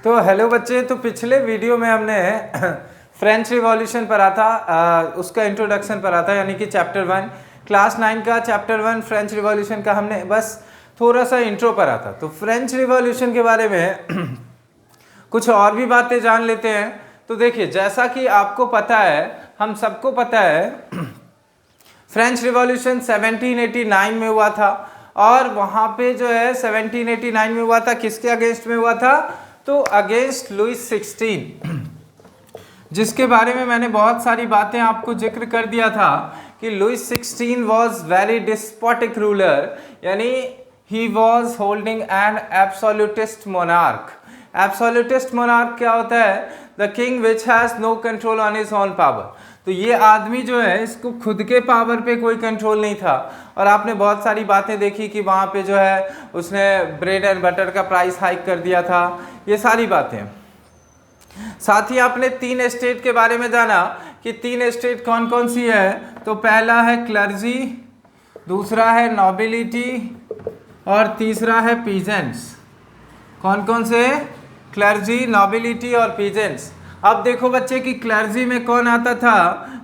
तो हेलो बच्चे, तो पिछले वीडियो में हमने फ्रेंच रिवॉल्यूशन पढ़ा था, उसका इंट्रोडक्शन पढ़ा था, यानी कि चैप्टर 1 क्लास 9 का चैप्टर 1 फ्रेंच रिवॉल्यूशन का हमने बस थोड़ा सा इंट्रो पढ़ा था। तो फ्रेंच रिवॉल्यूशन के बारे में कुछ और भी बातें जान लेते हैं। तो देखिए, जैसा कि आपको पता है, हम सबको पता है, फ्रेंच रिवॉल्यूशन 1789 में हुआ था। और वहाँ पे जो है 1789 में हुआ था, किसके अगेंस्ट में हुआ था? तो अगेंस्ट लुइस 16, जिसके बारे में मैंने बहुत सारी बातें आपको जिक्र कर दिया था कि Louis 16 was very despotic ruler, यानी he was holding an absolutist monarch. Absolutist monarch क्या होता है? The king which has no control on his own power. तो ये आदमी जो है, इसको खुद के पावर पे कोई कंट्रोल नहीं था। और आपने बहुत सारी बातें देखी कि वहाँ पे जो है उसने ब्रेड एंड बटर का प्राइस हाइक कर दिया था, ये सारी बातें। साथ ही आपने 3 स्टेट के बारे में जाना कि 3 स्टेट कौन कौन सी है। तो पहला है क्लर्जी, दूसरा है नोबिलिटी और तीसरा है पीजेंट्स। कौन कौन से? क्लर्जी, नोबिलिटी और पीजेंट्स। अब देखो बच्चे कि क्लर्जी में कौन आता था।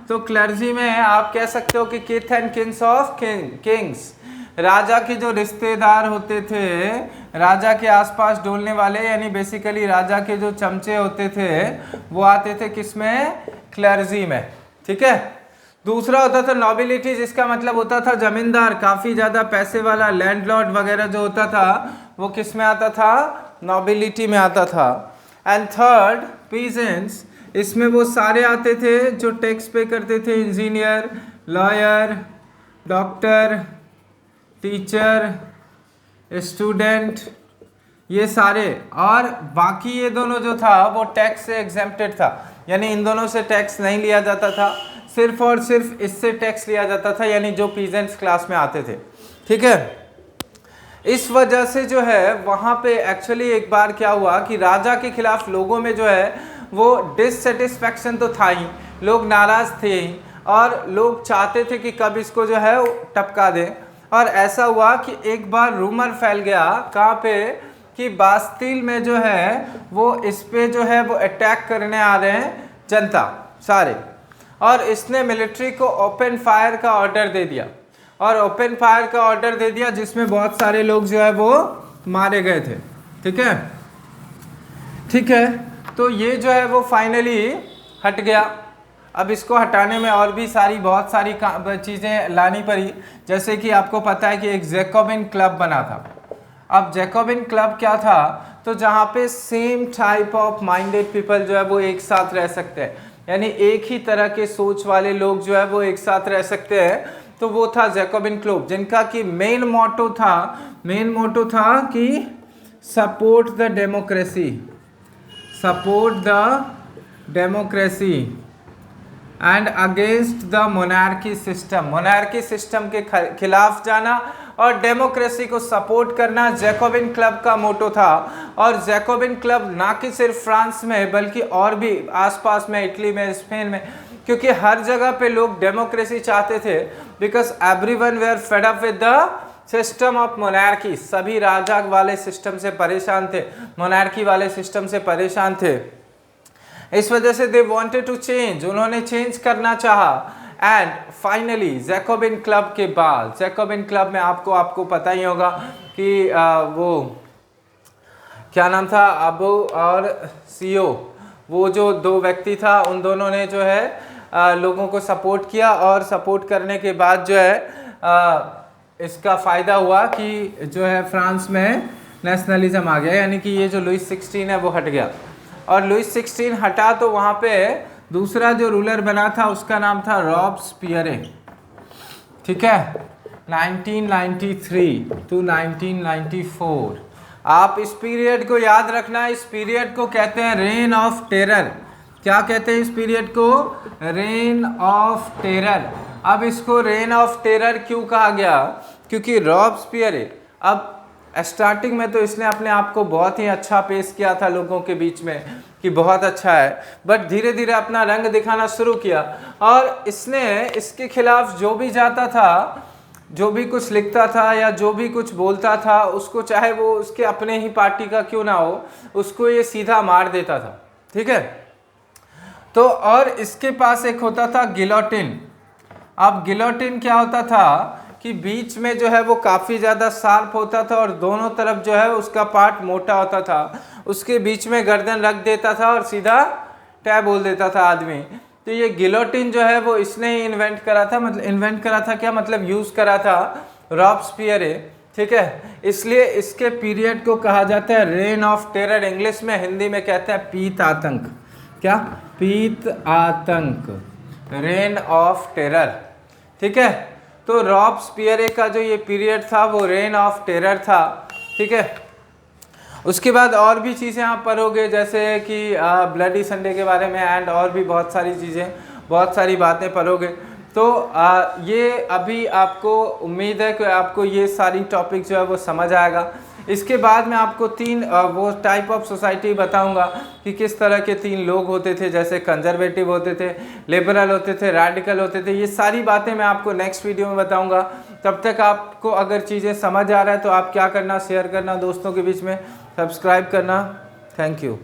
तो क्लर्जी में आप कह सकते हो कि kith and kins of kings, राजा के जो रिश्तेदार होते थे, राजा के आसपास डोलने वाले, यानी बेसिकली राजा के जो चमचे होते थे, वो आते थे किसमें? क्लर्जी में। ठीक है। दूसरा होता था नोबिलिटी, जिसका मतलब होता था जमींदार, काफी ज्यादा पैसे वाला, लैंडलॉर्ड वगैरह जो होता था, वो किस में आता था? नोबिलिटी में आता था। एंड थर्ड पीजेंट्स, इसमें वो सारे आते थे जो टैक्स पे करते थे, engineer, lawyer, doctor, teacher, student, ये सारे। और बाकी ये दोनों जो था वो टैक्स से एग्जेम्प्टेड था, यानी इन दोनों से टैक्स नहीं लिया जाता था, सिर्फ और सिर्फ इससे टैक्स लिया जाता था, यानी जो पीजेंट्स क्लास में आते थे। ठीक है। इस वजह से जो है वहाँ पे एक्चुअली एक बार क्या हुआ कि राजा के खिलाफ लोगों में जो है वो डिससेटिस्फैक्शन तो था ही, लोग नाराज थे ही, और लोग चाहते थे कि कब इसको जो है टपका दें। और ऐसा हुआ कि एक बार रूमर फैल गया, कहाँ पे? कि बास्तिल में जो है वो इस पे जो है वो अटैक करने आ रहे हैं जनता सारे, और इसने मिलिट्री को ओपन फायर का ऑर्डर दे दिया, और ओपन फायर का ऑर्डर दे दिया, जिसमें बहुत सारे लोग जो है वो मारे गए थे। ठीक है। ठीक है। तो ये जो है वो फाइनली हट गया। अब इसको हटाने में और भी बहुत सारी चीज़ें लानी पड़ी, जैसे कि आपको पता है कि एक जैकोबिन क्लब बना था। अब जैकोबिन क्लब क्या था? तो जहाँ पे same type of minded people जो है वो एक साथ रह सकते हैं, यानी एक ही तरह के सोच वाले लोग जो है वो एक साथ रह सकते हैं। तो वो था जैकोबिन क्लब, जिनका कि मेन मोटो था कि support the democracy and against the monarchy system के खिलाफ जाना और डेमोक्रेसी को सपोर्ट करना जैकोबिन क्लब का मोटो था। और जैकोबिन क्लब ना कि सिर्फ फ्रांस में बल्कि और भी आसपास में, इटली में, स्पेन में, क्योंकि हर जगह पे लोग डेमोक्रेसी चाहते थे, because everyone were fed up with the system of monarchy. सभी राजा वाले सिस्टम से परेशान थे, मोनार्की वाले सिस्टम से परेशान थे। इस वजह से दे वांटेड टू चेंज, उन्होंने चेंज करना चाहा। एंड फाइनली जैकोबिन क्लब के बाद, जैकोबिन क्लब में आपको पता ही होगा कि वो क्या नाम था, अबू और सीओ, वो जो 2 व्यक्ति था, उन दोनों ने जो है लोगों को सपोर्ट किया, और सपोर्ट करने के बाद जो है इसका फ़ायदा हुआ कि जो है फ्रांस में नेशनलिज्म आ गया, यानी कि ये जो लुइस 16 है वो हट गया। और लुइस 16 हटा तो वहाँ पे दूसरा जो रूलर बना था उसका नाम था रॉब्सपियरे। ठीक है। 1993 टू 1994। आप इस पीरियड को याद रखना, इस पीरियड को कहते हैं रेन ऑफ टेरर। क्या कहते हैं इस पीरियड को? Rain of terror. अब इसको रेन ऑफ टेरर क्यों कहा गया? क्योंकि रॉब्सपियरे, अब स्टार्टिंग में तो इसने अपने आप को बहुत ही अच्छा पेश किया था लोगों के बीच में कि बहुत अच्छा है, बट धीरे धीरे अपना रंग दिखाना शुरू किया, और इसने इसके खिलाफ जो भी जाता था जो भी कुछ लिखता था या जो भी कुछ बोलता था उसको, चाहे वो उसके अपने ही पार्टी का क्यों ना हो, उसको ये सीधा मार देता था। ठीक है, तो और इसके पास एक होता था गिलोटिन। अब गिलोटिन क्या होता था कि बीच में जो है वो काफ़ी ज़्यादा शार्प होता था और दोनों तरफ जो है उसका पार्ट मोटा होता था, उसके बीच में गर्दन रख देता था और सीधा टै बोल देता था आदमी। तो ये गिलोटिन जो है वो इसने ही इन्वेंट करा था, मतलब इन्वेंट करा था क्या मतलब यूज़ करा था रॉबस्पियर। ठीक है, इसलिए इसके पीरियड को कहा जाता है रेन ऑफ टेरर, इंग्लिश में, हिंदी में कहते हैं पीत आतंक। क्या? पीत आतंक, रेन ऑफ टेरर। ठीक है, तो रॉबस्पियर का जो ये पीरियड था वो रेन ऑफ टेरर था। ठीक है, उसके बाद और भी चीज़ें आप पढ़ोगे जैसे कि ब्लडी संडे के बारे में एंड और भी बहुत सारी चीज़ें, बहुत सारी बातें पढ़ोगे। तो ये अभी आपको उम्मीद है कि आपको ये सारी टॉपिक जो है वो समझ आएगा। इसके बाद मैं आपको 3 वो टाइप ऑफ सोसाइटी बताऊंगा कि किस तरह के 3 लोग होते थे, जैसे कंजर्वेटिव होते थे, लिबरल होते थे, रैडिकल होते थे। ये सारी बातें मैं आपको नेक्स्ट वीडियो में बताऊंगा। तब तक आपको अगर चीज़ें समझ आ रहा है तो आप क्या करना, शेयर करना दोस्तों के बीच में, सब्सक्राइब करना। Thank you.